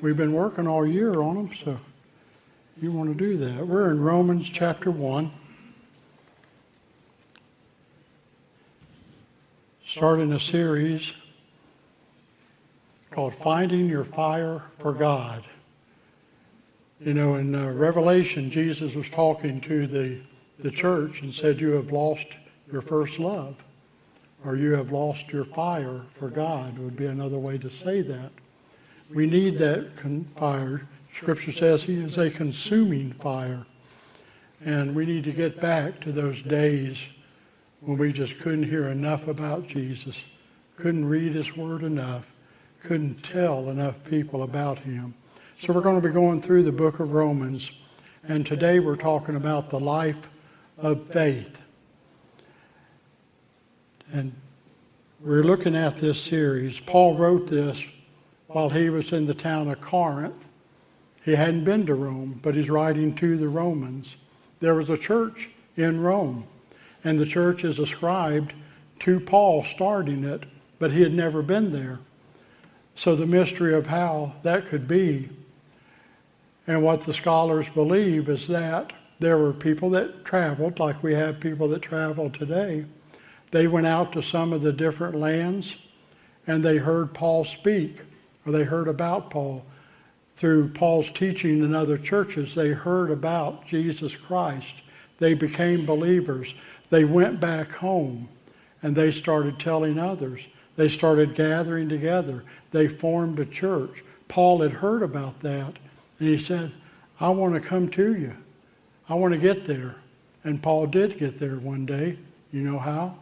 We've been working all year on them, so you want to do that. We're in Romans chapter 1. Starting a series called Finding Your Fire for God. You know, in Revelation, Jesus was talking to the church and said, you have lost your first love, or you have lost your fire for God, would be another way to say that. We need that fire. Scripture says he is a consuming fire. And we need to get back to those days when we just couldn't hear enough about Jesus, couldn't read his word enough, couldn't tell enough people about him. So we're going to be going through the book of Romans, and today we're talking about the life of faith. And we're looking at this series. Paul wrote this while he was in the town of Corinth. He hadn't been to Rome, but he's writing to the Romans. There was a church in Rome, and the church is ascribed to Paul starting it, but he had never been there. So the mystery of how that could be, and what the scholars believe, is that there were people that traveled, like we have people that travel today. They went out to some of the different lands, and they heard Paul speak, or they heard about Paul. Through Paul's teaching in other churches, they heard about Jesus Christ. They became believers. They went back home, and they started telling others. They started gathering together. They formed a church. Paul had heard about that, and he said, I want to come to you. I want to get there. And Paul did get there one day. You know how?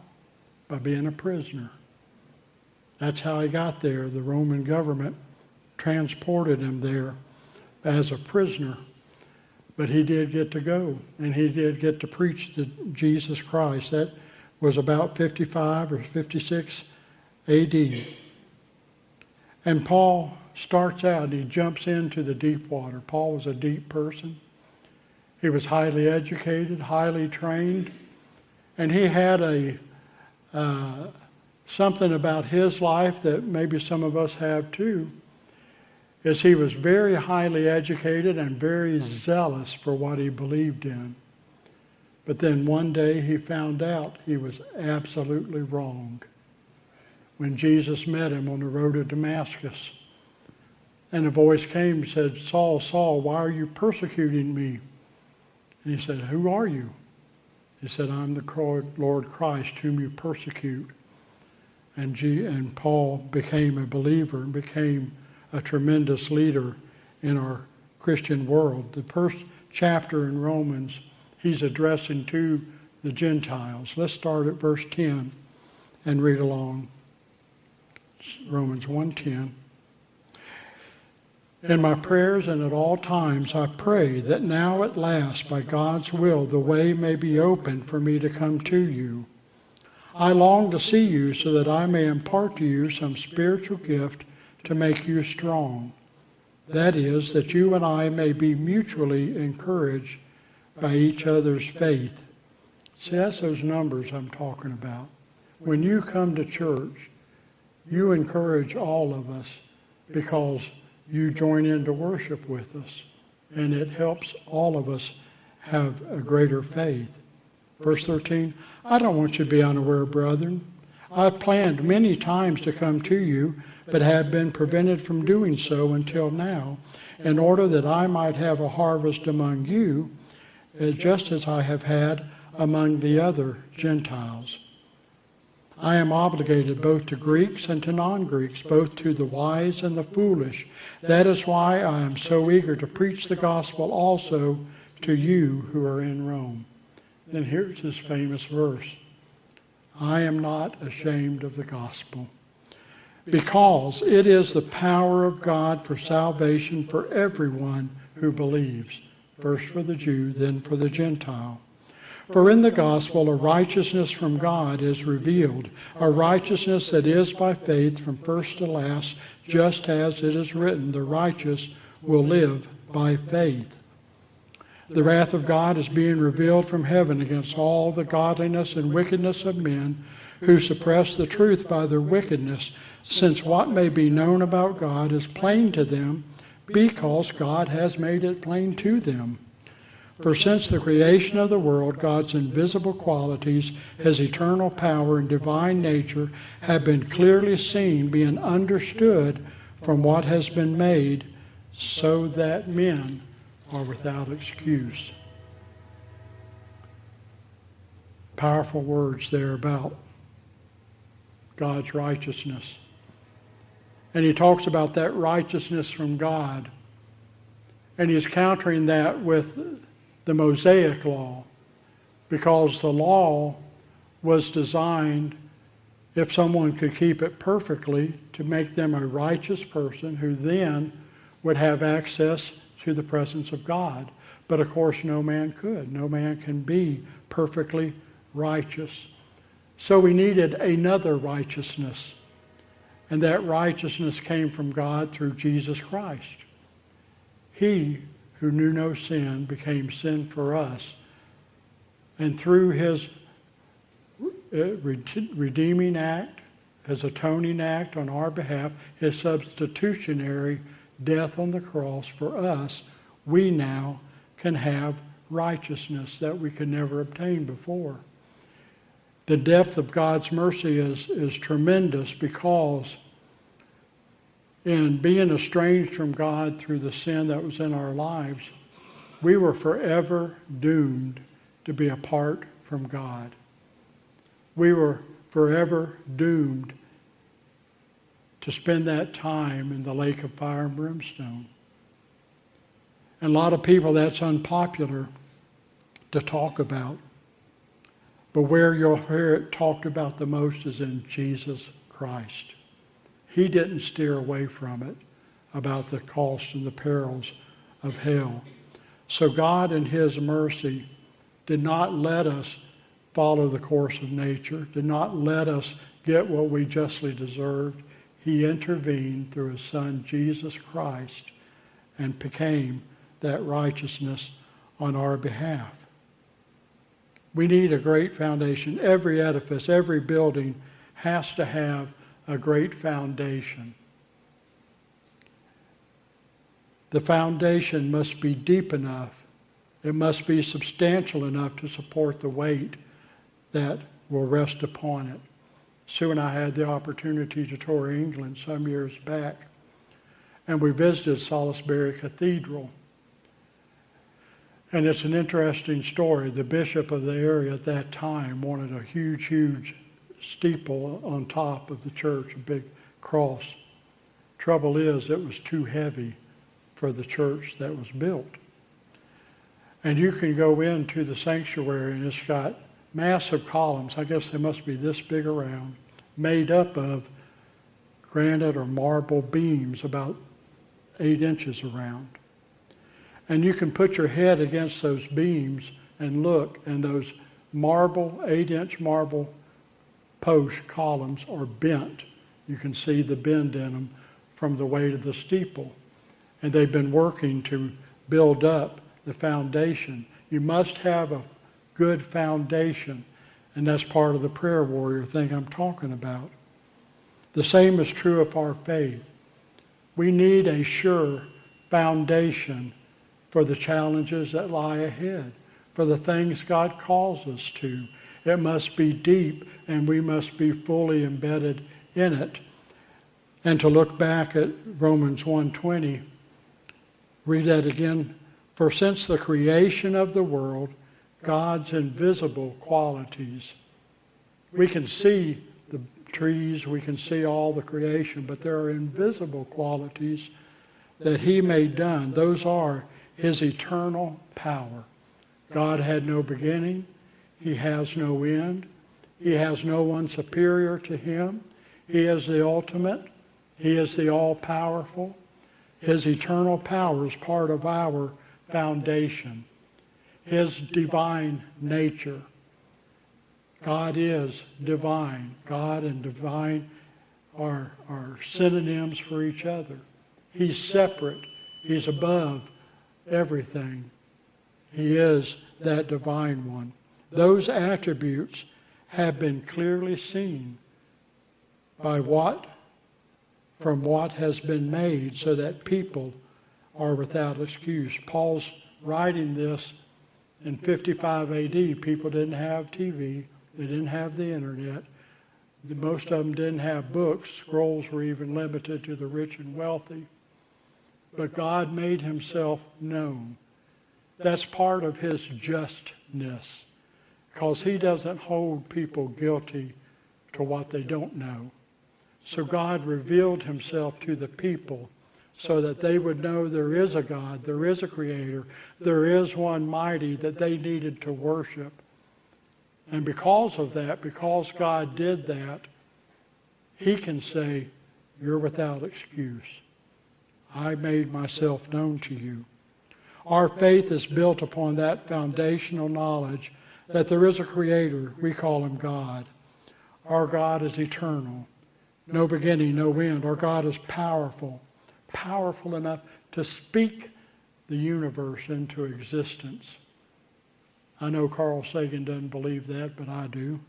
By being a prisoner. That's how he got there. The Roman government transported him there as a prisoner. But he did get to go, and he did get to preach to Jesus Christ. That was about 55 or 56 AD. And Paul starts out, and he jumps into the deep water. Paul was a deep person. He was highly educated, highly trained, and he had something about his life that maybe some of us have too, is he was very highly educated and very zealous for what he believed in. But then one day he found out he was absolutely wrong. When Jesus met him on the road to Damascus, and a voice came and said, Saul, Saul, why are you persecuting me? And he said, who are you? He said, I'm the Lord Christ whom you persecute. And Paul became a believer and became a tremendous leader in our Christian world. The first chapter in Romans, he's addressing to the Gentiles. Let's start at verse 10 and read along. Romans 1:10. In my prayers and at all times I pray that now at last by God's will the way may be opened for me to come to you. I long to see you so that I may impart to you some spiritual gift to make you strong. That is, that you and I may be mutually encouraged by each other's faith. See, that's those numbers I'm talking about. When you come to church, you encourage all of us because you join in to worship with us, and it helps all of us have a greater faith. Verse 13, I don't want you to be unaware, brethren. I've planned many times to come to you, but have been prevented from doing so until now, in order that I might have a harvest among you, just as I have had among the other Gentiles. I am obligated both to Greeks and to non-Greeks, both to the wise and the foolish. That is why I am so eager to preach the gospel also to you who are in Rome. Then here's his famous verse. I am not ashamed of the gospel, because it is the power of God for salvation for everyone who believes, first for the Jew, then for the Gentile. For in the gospel a righteousness from God is revealed, a righteousness that is by faith from first to last, just as it is written, the righteous will live by faith. The wrath of God is being revealed from heaven against all the godliness and wickedness of men who suppress the truth by their wickedness, since what may be known about God is plain to them, because God has made it plain to them. For since the creation of the world, God's invisible qualities, his eternal power and divine nature have been clearly seen, being understood from what has been made, so that men are without excuse. Powerful words there about God's righteousness. And he talks about that righteousness from God. And he's countering that with the Mosaic law, because the law was designed, if someone could keep it perfectly, to make them a righteous person who then would have access to the presence of God. But of course, no man could. No man can be perfectly righteous. So we needed another righteousness. And that righteousness came from God through Jesus Christ. He who knew no sin became sin for us. And through his redeeming act, his atoning act on our behalf, his substitutionary death on the cross for us, we now can have righteousness that we could never obtain before. The depth of God's mercy is tremendous, because in being estranged from God through the sin that was in our lives, we were forever doomed to be apart from God. We were forever doomed to spend that time in the lake of fire and brimstone. And a lot of people, that's unpopular to talk about. But where you'll hear it talked about the most is in Jesus Christ. He didn't steer away from it, about the cost and the perils of hell. So God in his mercy did not let us follow the course of nature, did not let us get what we justly deserved. He intervened through his Son, Jesus Christ, and became that righteousness on our behalf. We need a great foundation. Every edifice, every building has to have a great foundation. The foundation must be deep enough. It must be substantial enough to support the weight that will rest upon it. Sue and I had the opportunity to tour England some years back, and we visited Salisbury Cathedral. And it's an interesting story. The bishop of the area at that time wanted a huge, huge steeple on top of the church, a big cross. Trouble is, it was too heavy for the church that was built. And you can go into the sanctuary, and it's got massive columns, I guess they must be this big around, made up of granite or marble beams about 8 inches around. And you can put your head against those beams and look, and those marble, 8-inch marble post columns are bent. You can see the bend in them from the weight of the steeple. And they've been working to build up the foundation. You must have a good foundation, and that's part of the prayer warrior thing I'm talking about. The same is true of our faith. We need a sure foundation for the challenges that lie ahead, for the things God calls us to. It must be deep, and we must be fully embedded in it. And to look back at Romans 1:20, read that again. For since the creation of the world, God's invisible qualities, we can see the trees, we can see all the creation, but there are invisible qualities that he made done. Those are his eternal power. God had no beginning. He has no end. He has no one superior to him. He is the ultimate. He is the all-powerful. His eternal power is part of our foundation. His divine nature. God is divine. God and divine are synonyms for each other. He's separate. He's above everything. He is that divine one. Those attributes have been clearly seen from what has been made, so that people are without excuse. Paul's writing this in 55 AD. People didn't have TV. They didn't have the internet. Most of them didn't have books. Scrolls were even limited to the rich and wealthy. But God made himself known. That's part of his justness, because he doesn't hold people guilty to what they don't know. So God revealed himself to the people so that they would know there is a God, there is a creator, there is one mighty that they needed to worship. And because of that, because God did that, he can say, you're without excuse. I made myself known to you. Our faith is built upon that foundational knowledge that there is a creator. We call him God. Our God is eternal. No beginning, no end. Our God is powerful. Powerful enough to speak the universe into existence. I know Carl Sagan doesn't believe that, but I do.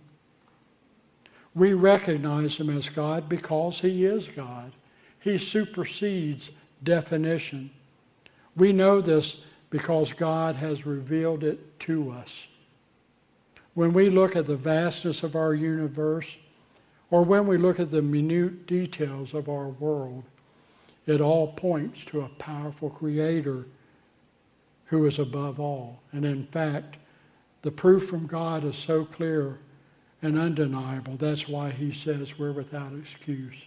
We recognize him as God because he is God. He supersedes definition. We know this because God has revealed it to us. When we look at the vastness of our universe, or when we look at the minute details of our world, it all points to a powerful creator who is above all. And in fact, the proof from God is so clear and undeniable. That's why he says we're without excuse.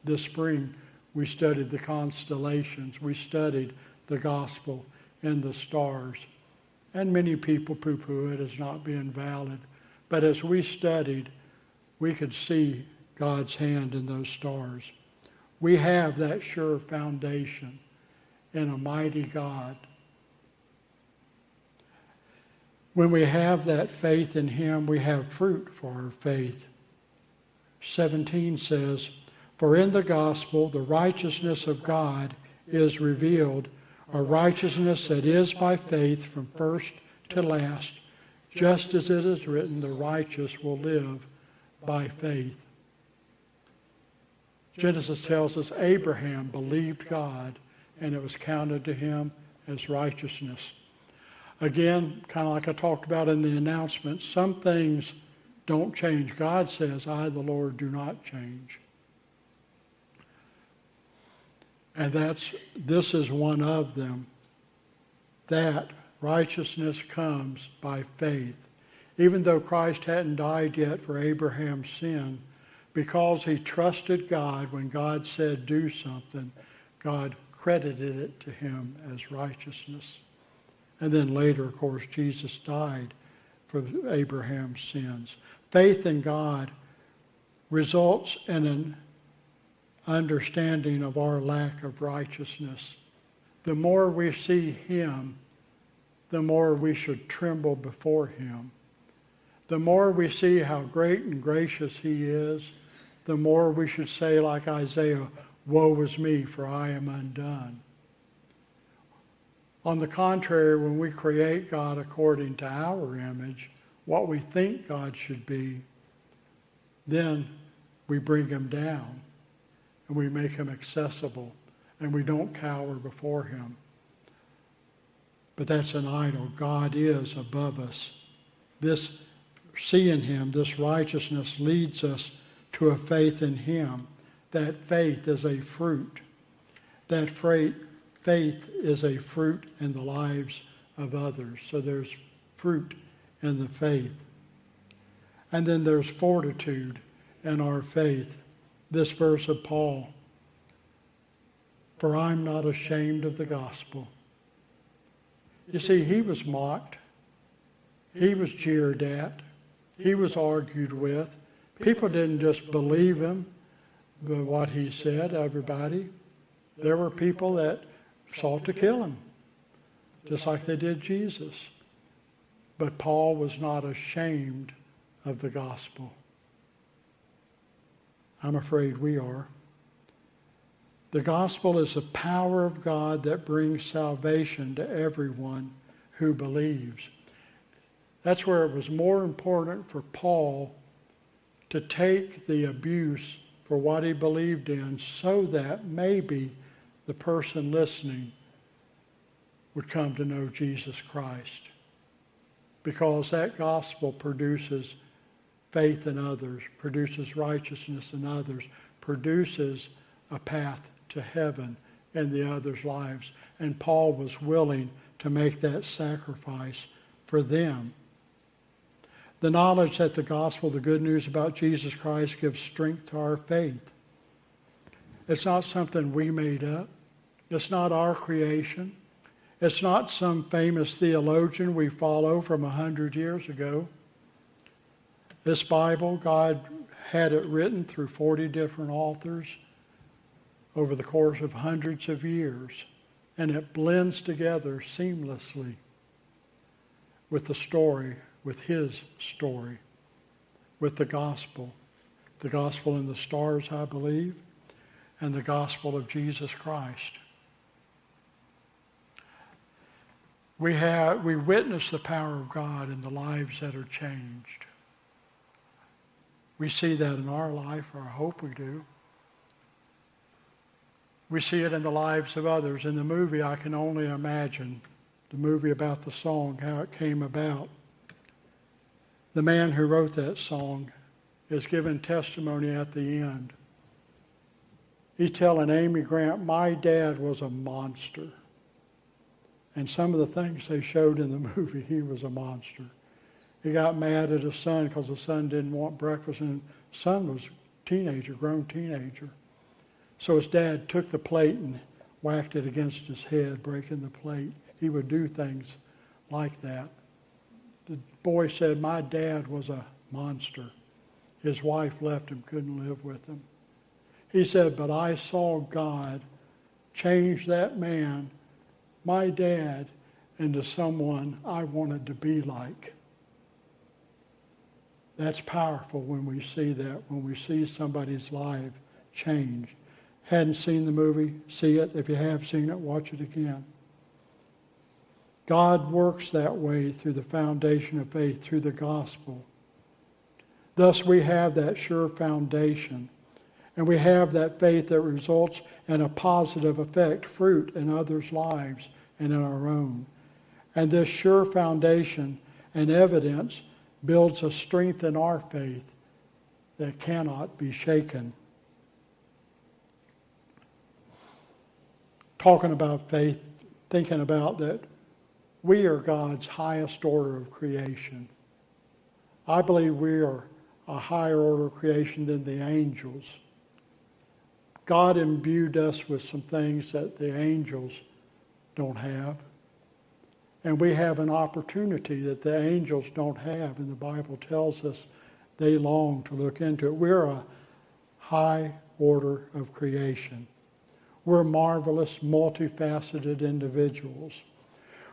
This spring, we studied the constellations. We studied the gospel and the stars. And many people poo-poo it as not being valid. But as we studied, we could see God's hand in those stars. We have that sure foundation in a mighty God. When we have that faith in him, we have fruit for our faith. 17 says, for in the gospel the righteousness of God is revealed, a righteousness that is by faith from first to last, just as it is written, the righteous will live by faith. Genesis tells us Abraham believed God, and it was counted to him as righteousness. Again, kind of like I talked about in the announcement, some things don't change. God says, I, the Lord, do not change. And this is one of them. That righteousness comes by faith. Even though Christ hadn't died yet for Abraham's sin, because he trusted God when God said do something, God credited it to him as righteousness. And then later, of course, Jesus died for Abraham's sins. Faith in God results in an understanding of our lack of righteousness. The more we see him, the more we should tremble before him. The more we see how great and gracious he is, the more we should say like Isaiah, woe is me, for I am undone. On the contrary, when we create God according to our image, what we think God should be, then we bring him down and we make him accessible and we don't cower before him. But that's an idol. God is above us. This seeing him, this righteousness leads us to a faith in him. That faith is a fruit. That faith is a fruit in the lives of others. So there's fruit in the faith. And then there's fortitude in our faith. This verse of Paul, for I'm not ashamed of the gospel. You see, he was mocked. He was jeered at. He was argued with. People didn't just believe him, but what he said, everybody. There were people that sought to kill him, just like they did Jesus. But Paul was not ashamed of the gospel. I'm afraid we are. The gospel is the power of God that brings salvation to everyone who believes. That's where it was more important for Paul to take the abuse for what he believed in so that maybe the person listening would come to know Jesus Christ. Because that gospel produces faith in others, produces righteousness in others, produces a path to heaven in the others' lives. And Paul was willing to make that sacrifice for them. The knowledge that the gospel, the good news about Jesus Christ, gives strength to our faith. It's not something we made up. It's not our creation. It's not some famous theologian we follow from 100 years ago. This Bible, God had it written through 40 different authors over the course of hundreds of years, and it blends together seamlessly with the story, with his story, with the gospel in the stars, I believe, and the gospel of Jesus Christ. We witness the power of God in the lives that are changed. We see that in our life, or I hope we do. We see it in the lives of others. In the movie, I Can Only Imagine, the movie about the song, how it came about. The man who wrote that song is given testimony at the end. He's telling Amy Grant, my dad was a monster. And some of the things they showed in the movie, he was a monster. He got mad at his son because the son didn't want breakfast, and the son was a grown teenager. So his dad took the plate and whacked it against his head, breaking the plate. He would do things like that. The boy said, my dad was a monster. His wife left him, couldn't live with him. He said, but I saw God change that man, my dad, into someone I wanted to be like. That's powerful when we see that, when we see somebody's life change. Hadn't seen the movie, see it. If you have seen it, watch it again. God works that way through the foundation of faith, through the gospel. Thus we have that sure foundation, and we have that faith that results in a positive effect, fruit in others' lives and in our own. And this sure foundation and evidence builds a strength in our faith that cannot be shaken. Talking about faith, thinking about that we are God's highest order of creation. I believe we are a higher order of creation than the angels. God imbued us with some things that the angels don't have. And we have an opportunity that the angels don't have, and the Bible tells us they long to look into it. We're a high order of creation. We're marvelous, multifaceted individuals.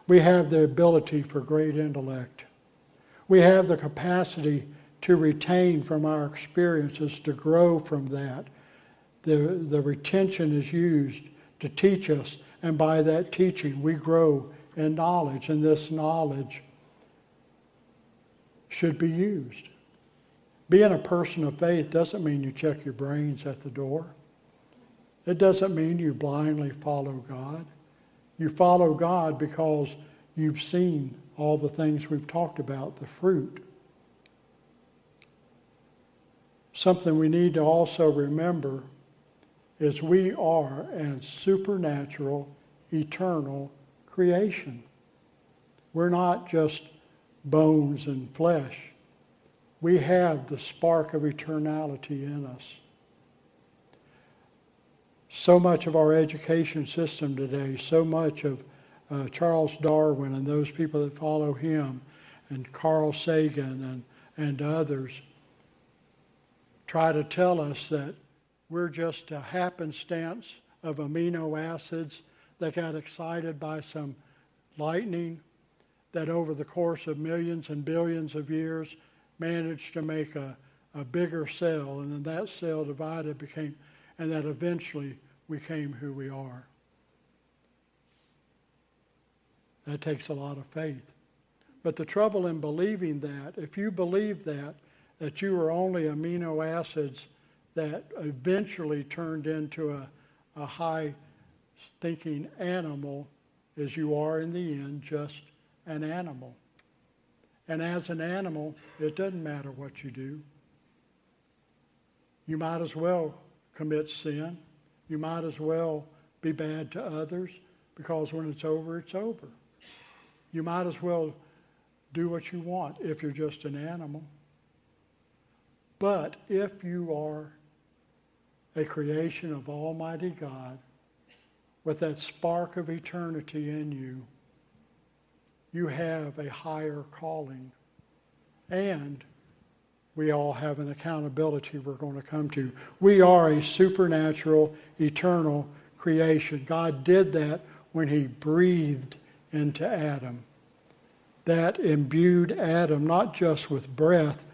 We have the ability for great intellect. We have the capacity to retain from our experiences, to grow from that. The retention is used to teach us, and by that teaching we grow in knowledge, and this knowledge should be used. Being a person of faith doesn't mean you check your brains at the door. It doesn't mean you blindly follow God. You follow God because you've seen all the things we've talked about, the fruit. Something we need to also remember is we are a supernatural, eternal creation. We're not just bones and flesh. We have the spark of eternality in us. So much of our education system today, so much of Charles Darwin and those people that follow him, and Carl Sagan and others, try to tell us that we're just a happenstance of amino acids that got excited by some lightning that over the course of millions and billions of years managed to make a bigger cell, and then that cell divided and that eventually became who we are. That takes a lot of faith. But the trouble in believing that, if you believe that you are only amino acids that eventually turned into a high-thinking animal is you are in the end just an animal. And as an animal, it doesn't matter what you do. You might as well commit sin. You might as well be bad to others, because when it's over, it's over. You might as well do what you want if you're just an animal. But if you are a creation of Almighty God, with that spark of eternity in you, you have a higher calling. And we all have an accountability we're going to come to. We are a supernatural, eternal creation. God did that when he breathed into Adam. That imbued Adam not just with breath,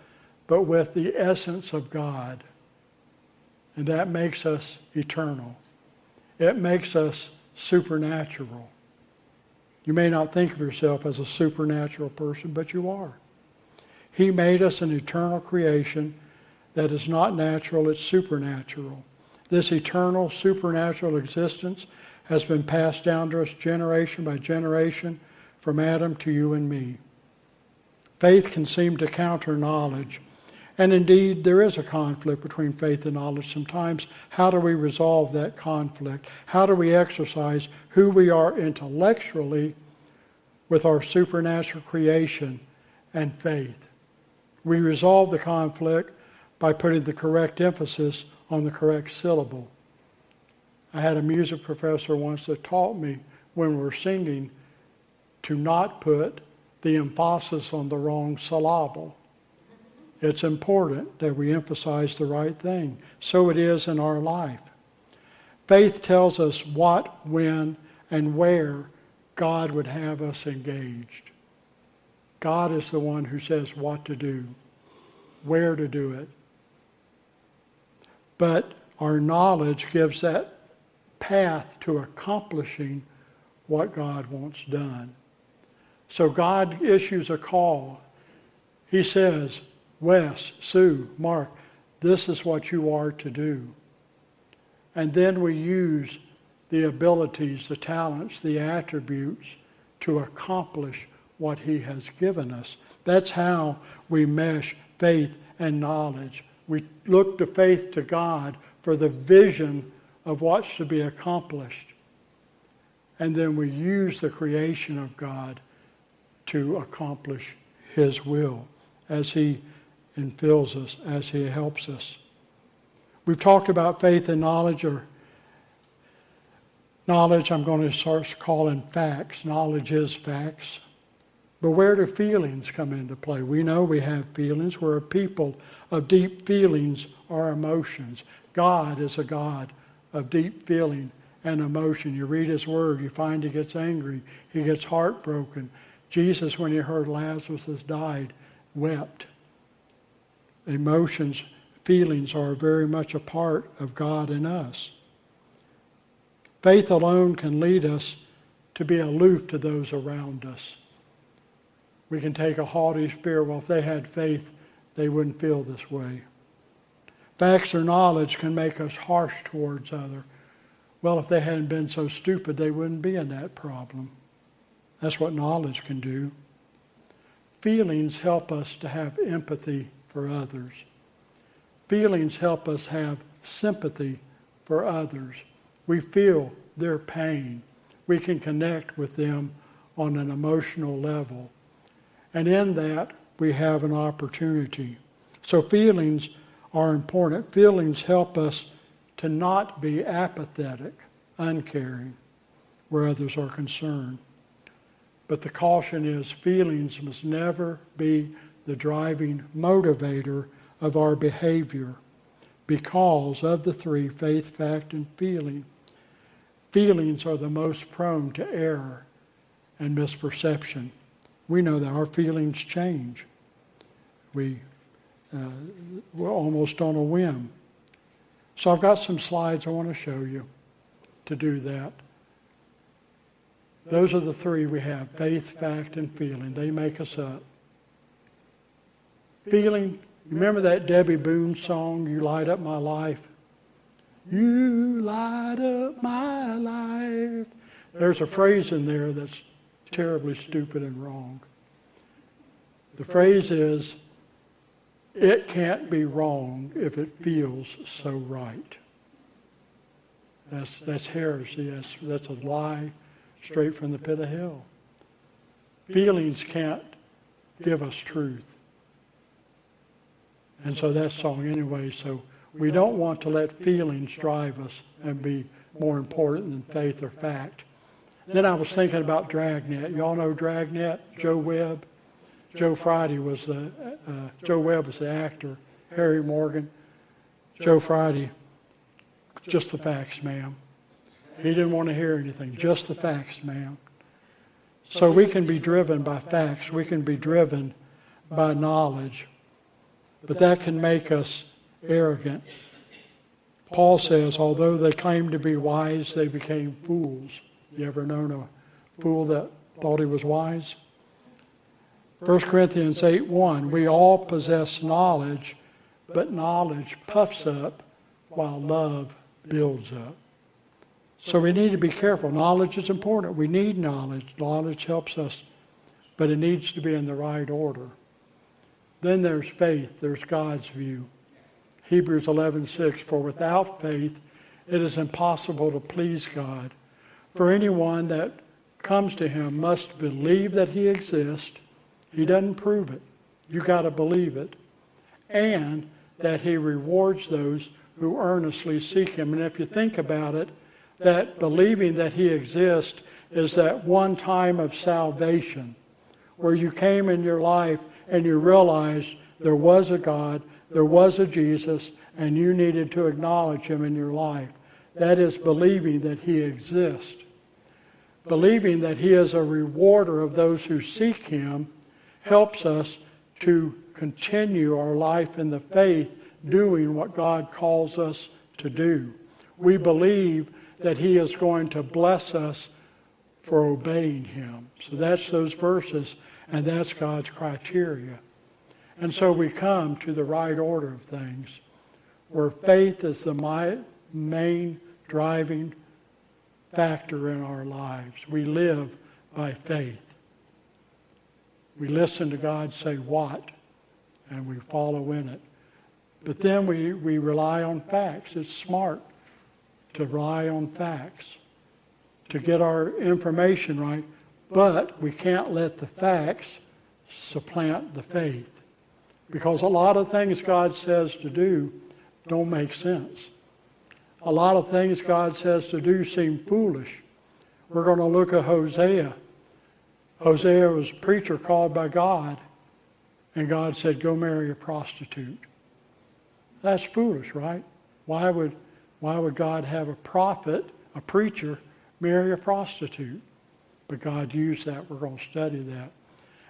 but with the essence of God. And that makes us eternal. It makes us supernatural. You may not think of yourself as a supernatural person, but you are. He made us an eternal creation that is not natural, it's supernatural. This eternal, supernatural existence has been passed down to us generation by generation, from Adam to you and me. Faith can seem to counter knowledge. And indeed, there is a conflict between faith and knowledge sometimes. How do we resolve that conflict? How do we exercise who we are intellectually with our supernatural creation and faith? We resolve the conflict by putting the correct emphasis on the correct syllable. I had a music professor once that taught me when we're singing to not put the emphasis on the wrong syllable. It's important that we emphasize the right thing. So it is in our life. Faith tells us what, when, and where God would have us engaged. God is the one who says what to do, where to do it. But our knowledge gives that path to accomplishing what God wants done. So God issues a call. He says, Wes, Sue, Mark, this is what you are to do. And then we use the abilities, the talents, the attributes to accomplish what he has given us. That's how we mesh faith and knowledge. We look to faith to God for the vision of what's to be accomplished. And then we use the creation of God to accomplish his will as he infills us, as he helps us. We've talked about faith and knowledge, or knowledge I'm going to start calling facts. Knowledge is facts. But where do feelings come into play? We know we have feelings. We're a people of deep feelings or emotions. God is a God of deep feeling and emotion. You read his word, you find he gets angry, he gets heartbroken. Jesus, when he heard Lazarus has died, wept. Emotions, feelings are very much a part of God and us. Faith alone can lead us to be aloof to those around us. We can take a haughty spirit. Well, if they had faith, they wouldn't feel this way. Facts or knowledge can make us harsh towards others. Well, if they hadn't been so stupid, they wouldn't be in that problem. That's what knowledge can do. Feelings help us to have empathy for others. Feelings help us have sympathy for others. We feel their pain. We can connect with them on an emotional level. And in that, we have an opportunity. So feelings are important. Feelings help us to not be apathetic, uncaring, where others are concerned. But the caution is feelings must never be the driving motivator of our behavior because of the three, faith, fact, and feeling. Feelings are the most prone to error and misperception. We know that our feelings change. We're almost on a whim. So I've got some slides I want to show you to do that. Those are the three we have, faith, fact, and feeling. They make us up. Feeling, remember that Debbie Boone song, You Light Up My Life? You light up my life. There's a phrase in there that's terribly stupid and wrong. The phrase is, it can't be wrong if it feels so right. That's heresy. That's a lie straight from the pit of hell. Feelings can't give us truth. And so that's song anyway. So we don't want to let feelings drive us and be more important than faith or fact. Then I was thinking about Dragnet. You all know Dragnet? Joe Webb. Joe Friday was Joe Webb was the actor. Harry Morgan. Joe Friday, just the facts, ma'am. He didn't want to hear anything. Just the facts, ma'am. So we can be driven by facts. We can be driven by knowledge. But that can make us arrogant. Paul says, although they claimed to be wise, they became fools. You ever known a fool that thought he was wise? 1 Corinthians 8:1, we all possess knowledge, but knowledge puffs up while love builds up. So we need to be careful. Knowledge is important. We need knowledge. Knowledge helps us, but it needs to be in the right order. Then there's faith. There's God's view. Hebrews 11:6, for without faith it is impossible to please God. For anyone that comes to him must believe that he exists. He doesn't prove it. You got to believe it. And that he rewards those who earnestly seek him. And if you think about it, that believing that he exists is that one time of salvation where you came in your life and you realized there was a God, there was a Jesus, and you needed to acknowledge him in your life. That is believing that he exists. Believing that he is a rewarder of those who seek him helps us to continue our life in the faith, doing what God calls us to do. We believe that he is going to bless us for obeying him. So that's those verses, and that's God's criteria. And so we come to the right order of things, where faith is the main driving factor in our lives. We live by faith. We listen to God say what, and we follow in it. But then we rely on facts. It's smart to rely on facts, to get our information right, but we can't let the facts supplant the faith. Because a lot of things God says to do don't make sense. A lot of things God says to do seem foolish. We're going to look at Hosea. Hosea was a preacher called by God, and God said, go marry a prostitute. That's foolish, right? Why would God have a prophet, a preacher, marry a prostitute? But God used that. We're going to study that.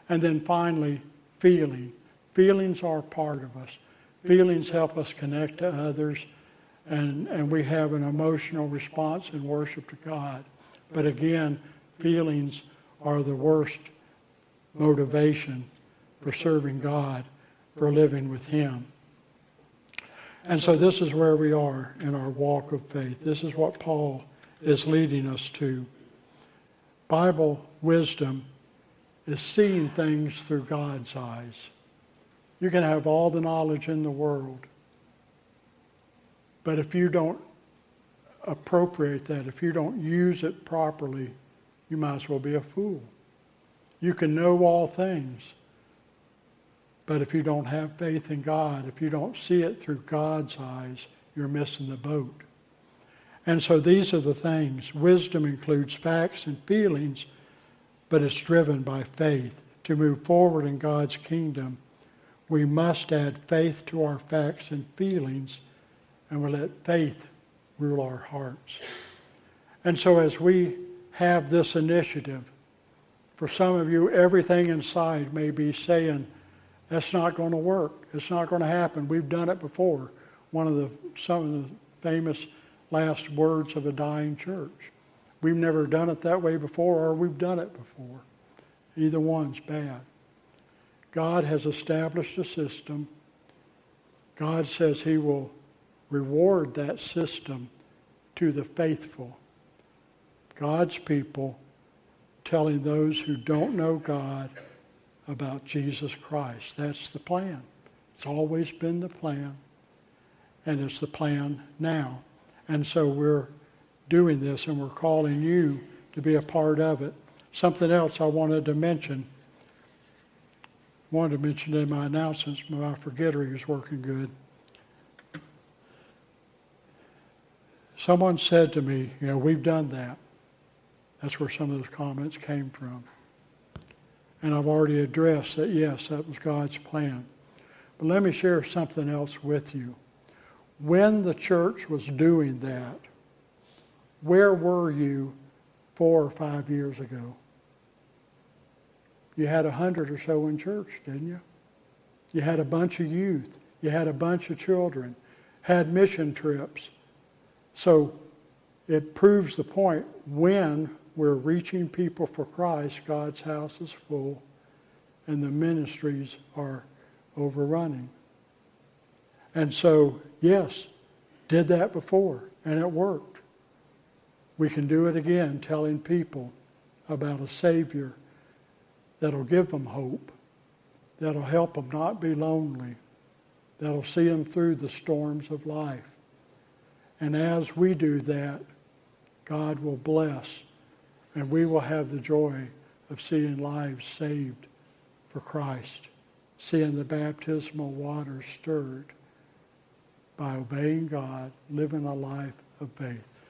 And then finally, feeling. Feelings are part of us. Feelings help us connect to others, and we have an emotional response in worship to God. But again, feelings are the worst motivation for serving God, for living with him. And so this is where we are in our walk of faith. This is what Paul is leading us to. Bible wisdom is seeing things through God's eyes. You can have all the knowledge in the world, but if you don't appropriate that, if you don't use it properly, you might as well be a fool. You can know all things, but if you don't have faith in God, if you don't see it through God's eyes, you're missing the boat. And so these are the things. Wisdom includes facts and feelings, but it's driven by faith. To move forward in God's kingdom, we must add faith to our facts and feelings, and we'll let faith rule our hearts. And so as we have this initiative, for some of you, everything inside may be saying, that's not going to work. It's not going to happen. We've done it before. Some of the famous last words of a dying church. We've never done it that way before, or we've done it before. Either one's bad. God has established a system. God says he will reward that system to the faithful. God's people telling those who don't know God about Jesus Christ. That's the plan. It's always been the plan, and it's the plan now. And so we're doing this, and we're calling you to be a part of it. Something else I wanted to mention in my announcements, but I forget her, he was working good. Someone said to me, we've done that. That's where some of those comments came from. And I've already addressed that, yes, that was God's plan. But let me share something else with you. When the church was doing that, where were you 4 or 5 years ago? You had 100 or so in church, didn't you? You had a bunch of youth. You had a bunch of children. Had mission trips. So it proves the point, when we're reaching people for Christ, God's house is full and the ministries are overrunning. And so, yes, did that before and it worked. We can do it again, telling people about a Savior that'll give them hope, that'll help them not be lonely, that'll see them through the storms of life. And as we do that, God will bless, and we will have the joy of seeing lives saved for Christ, seeing the baptismal waters stirred by obeying God, living a life of faith.